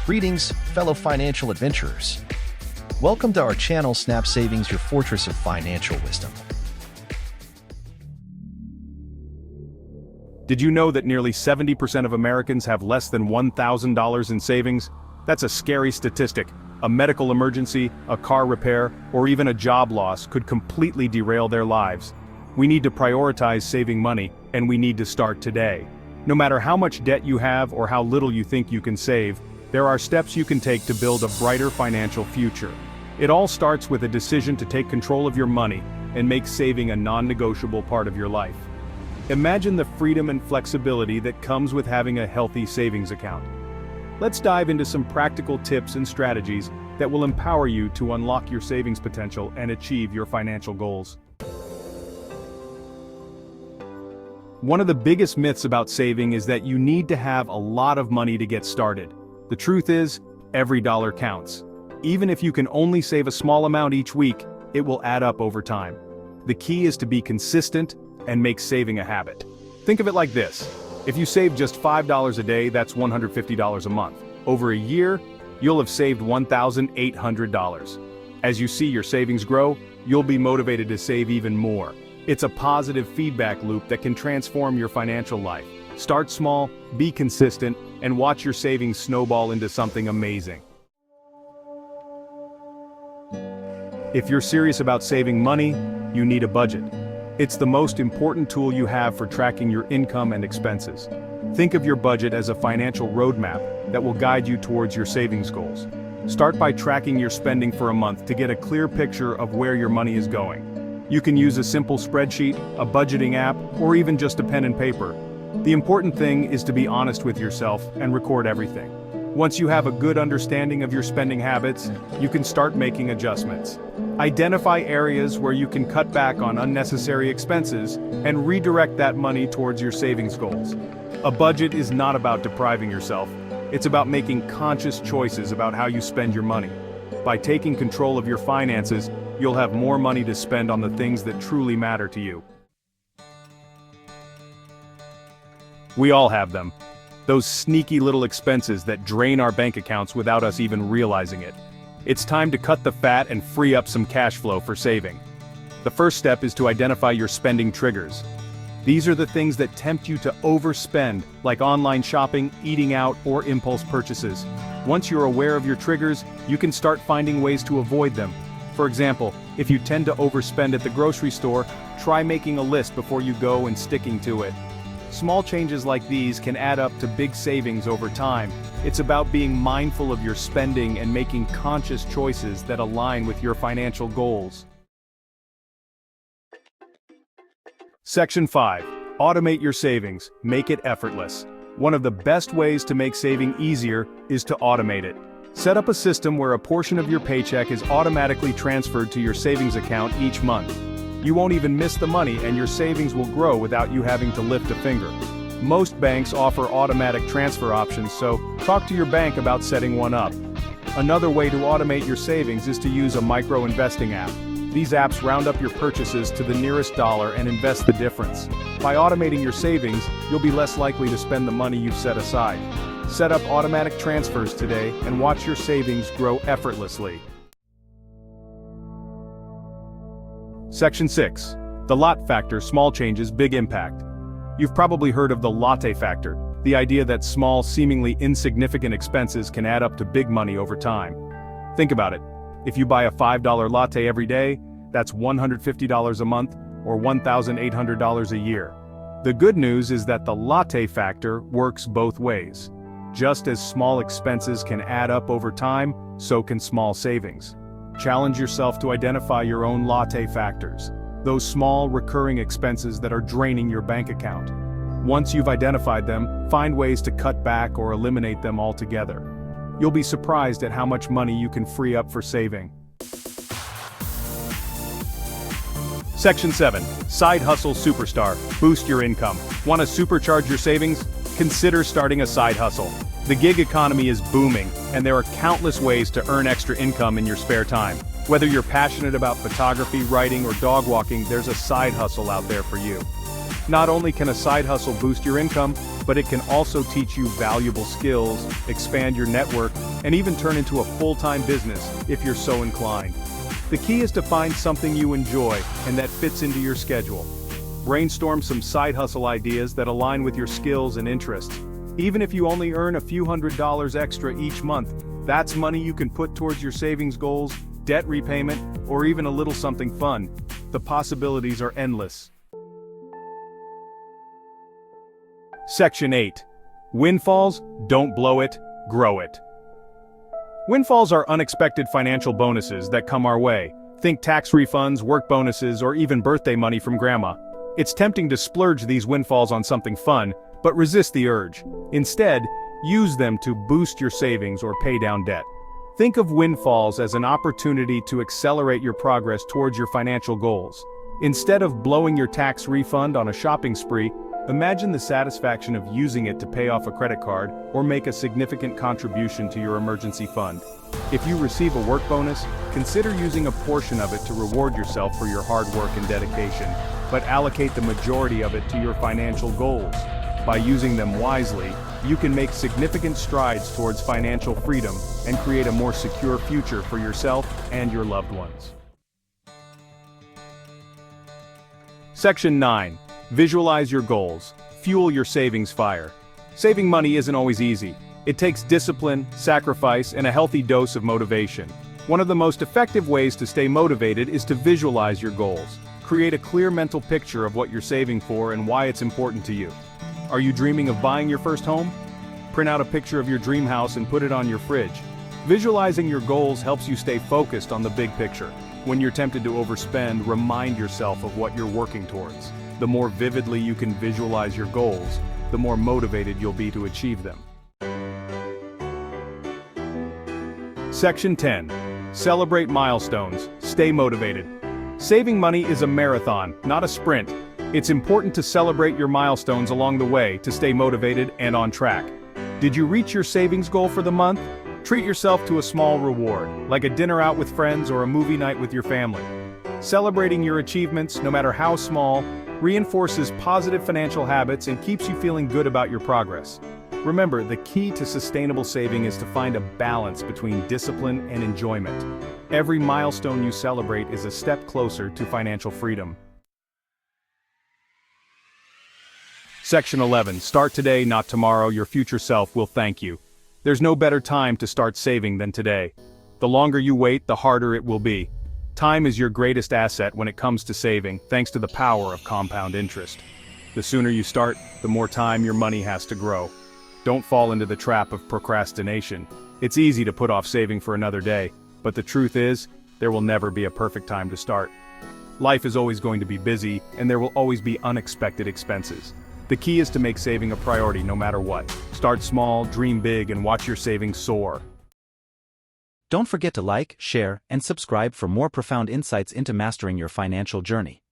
Greetings, fellow financial adventurers. Welcome to our channel Snap Savings, your fortress of financial wisdom. Did you know that nearly 70% of Americans have less than $1,000 in savings? That's a scary statistic. A medical emergency, a car repair, or even a job loss could completely derail their lives. We need to prioritize saving money, and we need to start today. No matter how much debt you have or how little you think you can save, there are steps you can take to build a brighter financial future. It all starts with a decision to take control of your money and make saving a non-negotiable part of your life. Imagine the freedom and flexibility that comes with having a healthy savings account. Let's dive into some practical tips and strategies that will empower you to unlock your savings potential and achieve your financial goals. One of the biggest myths about saving is that you need to have a lot of money to get started. The truth is, every dollar counts. Even if you can only save a small amount each week, it will add up over time. The key is to be consistent and make saving a habit. Think of it like this. If you save just $5 a day, that's $150 a month. Over a year, you'll have saved $1,800. As you see your savings grow, you'll be motivated to save even more. It's a positive feedback loop that can transform your financial life. Start small, be consistent, and watch your savings snowball into something amazing. If you're serious about saving money, you need a budget. It's the most important tool you have for tracking your income and expenses. Think of your budget as a financial roadmap that will guide you towards your savings goals. Start by tracking your spending for a month to get a clear picture of where your money is going. You can use a simple spreadsheet, a budgeting app, or even just a pen and paper. The important thing is to be honest with yourself and record everything. Once you have a good understanding of your spending habits, you can start making adjustments. Identify areas where you can cut back on unnecessary expenses and redirect that money towards your savings goals. A budget is not about depriving yourself. It's about making conscious choices about how you spend your money. By taking control of your finances, you'll have more money to spend on the things that truly matter to you. We all have them. Those sneaky little expenses that drain our bank accounts without us even realizing it. It's time to cut the fat and free up some cash flow for saving. The first step is to identify your spending triggers. These are the things that tempt you to overspend, like online shopping, eating out, or impulse purchases. Once you're aware of your triggers, you can start finding ways to avoid them. For example, if you tend to overspend at the grocery store, try making a list before you go and sticking to it. Small changes like these can add up to big savings over time. It's about being mindful of your spending and making conscious choices that align with your financial goals. Section 5. Automate your savings. Make it effortless. One of the best ways to make saving easier is to automate it. Set up a system where a portion of your paycheck is automatically transferred to your savings account each month. You won't even miss the money and your savings will grow without you having to lift a finger. Most banks offer automatic transfer options, so talk to your bank about setting one up. Another way to automate your savings is to use a micro-investing app. These apps round up your purchases to the nearest dollar and invest the difference. By automating your savings, you'll be less likely to spend the money you've set aside. Set up automatic transfers today and watch your savings grow effortlessly. Section 6. The lot factor, small changes, big impact. You've probably heard of the latte factor, the idea that small, seemingly insignificant expenses can add up to big money over time. Think about it. If you buy a $5 latte every day, that's $150 a month, or $1,800 a year. The good news is that the latte factor works both ways. Just as small expenses can add up over time, so can small savings. Challenge yourself to identify your own latte factors, those small recurring expenses that are draining your bank account. Once you've identified them, find ways to cut back or eliminate them altogether. You'll be surprised at how much money you can free up for saving. Section 7. Side Hustle Superstar. Boost your income. Want to supercharge your savings? Consider starting a side hustle. The gig economy is booming, and there are countless ways to earn extra income in your spare time. Whether you're passionate about photography, writing, or dog walking, there's a side hustle out there for you. Not only can a side hustle boost your income, but it can also teach you valuable skills, expand your network, and even turn into a full-time business if you're so inclined. The key is to find something you enjoy and that fits into your schedule. Brainstorm some side hustle ideas that align with your skills and interests. Even if you only earn a few $100s extra each month, that's money you can put towards your savings goals, debt repayment, or even a little something fun. The possibilities are endless. Section 8. Windfalls, don't blow it, grow it. Windfalls are unexpected financial bonuses that come our way. Think tax refunds, work bonuses, or even birthday money from grandma. It's tempting to splurge these windfalls on something fun, but resist the urge. Instead, use them to boost your savings or pay down debt. Think of windfalls as an opportunity to accelerate your progress towards your financial goals. Instead of blowing your tax refund on a shopping spree, imagine the satisfaction of using it to pay off a credit card or make a significant contribution to your emergency fund. If you receive a work bonus, consider using a portion of it to reward yourself for your hard work and dedication, but allocate the majority of it to your financial goals. By using them wisely, you can make significant strides towards financial freedom and create a more secure future for yourself and your loved ones. Section 9. Visualize your goals. Fuel your savings fire. Saving money isn't always easy. It takes discipline, sacrifice, and a healthy dose of motivation. One of the most effective ways to stay motivated is to visualize your goals. Create a clear mental picture of what you're saving for and why it's important to you. Are you dreaming of buying your first home? Print out a picture of your dream house and put it on your fridge. Visualizing your goals helps you stay focused on the big picture. When you're tempted to overspend, remind yourself of what you're working towards. The more vividly you can visualize your goals, the more motivated you'll be to achieve them. Section 10. Celebrate milestones. Stay motivated. Saving money is a marathon, not a sprint. It's important to celebrate your milestones along the way to stay motivated and on track. Did you reach your savings goal for the month? Treat yourself to a small reward, like a dinner out with friends or a movie night with your family. Celebrating your achievements, no matter how small, reinforces positive financial habits and keeps you feeling good about your progress. Remember, the key to sustainable saving is to find a balance between discipline and enjoyment. Every milestone you celebrate is a step closer to financial freedom. Section 11. Start today, not tomorrow. Your future self will thank you. There's no better time to start saving than today. The longer you wait, the harder it will be. Time is your greatest asset when it comes to saving, thanks to the power of compound interest. The sooner you start, the more time your money has to grow. Don't fall into the trap of procrastination. It's easy to put off saving for another day, but the truth is, there will never be a perfect time to start. Life is always going to be busy, and there will always be unexpected expenses. The key is to make saving a priority no matter what. Start small, dream big, and watch your savings soar. Don't forget to like, share, and subscribe for more profound insights into mastering your financial journey.